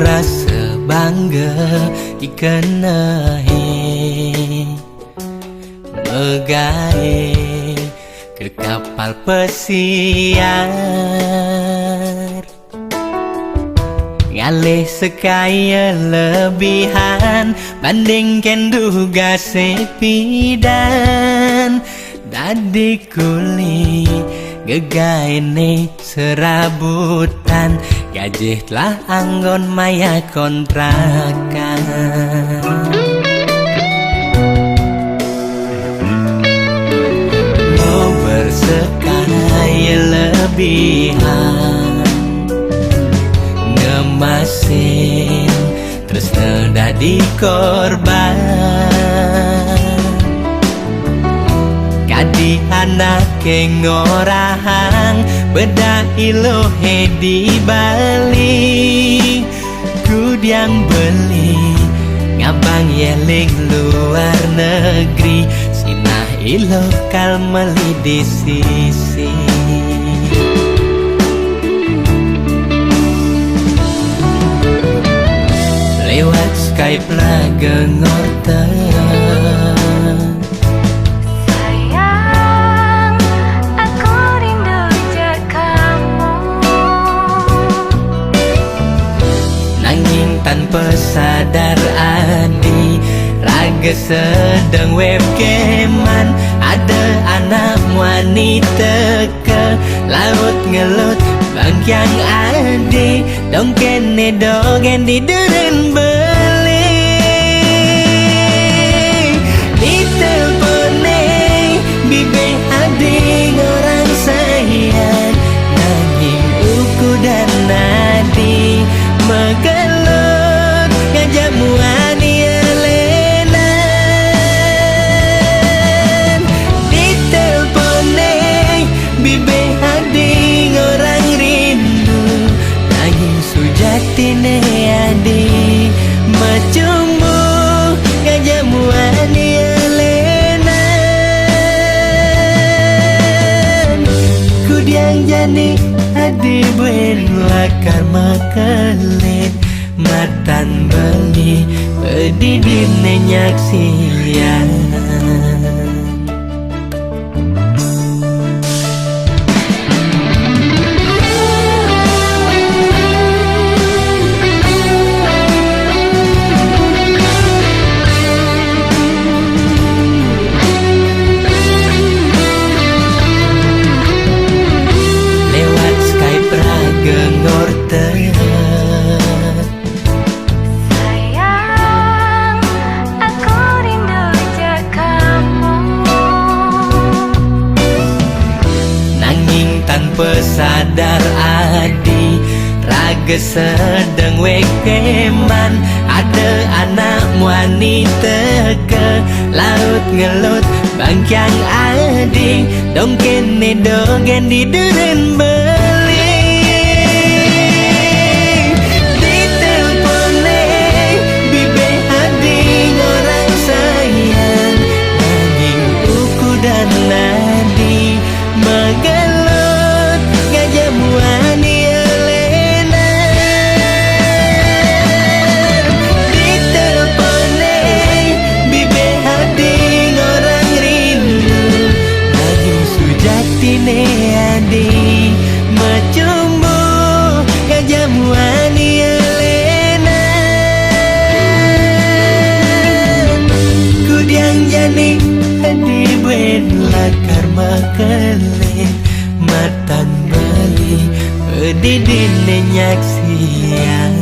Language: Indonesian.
rasa bangga dikenahi megae ke kapal pesiar, ngalih sekaya lebihan bandingkan duga sepidan. Dadi kuli gegaine serabutan, gaji telah anggon maya kontrakan. Mau bersekaya lebihan, ngemasin terus dadi korban. Kadi anak ngorahang beda ilohe di Bali, kudiang beli ngabang yeling luar negeri, sinah ilokal meli di sisi. Lewat Skype lah gengorten, tanpa sadar adi raga sedang webcaman. Ada anak wanita ke laut ngelut bangkyang adi, dong kene dogen di deren beli. Di telpone bibe adi orang sayang, nanging uku dan nadi megelut ngajamuan elenan. Di telpone bibe hadi orang rindu, nanging sujatine adi macumbu ngajamuan elenan. Kudiang jani adi buen lakar makelit, matan beli pedidine nyaksian. Lewat Skype raga ngorten, tanpa sadar adi raga sedang wekeman. Ada anak wanita ke laut ngelut bangkyang adi, dong kene dogen di deren beli. Di telpone bibe adi orang sayang, nanging uku dan nadi megelut ngajamuan elenan. Di telpone bibe hadi orang rindu, nanging sujatine adi macumbu ngajamuan elenan. Kudiang jani adi buen lakar makelit, matan bali pedidine nyaksian.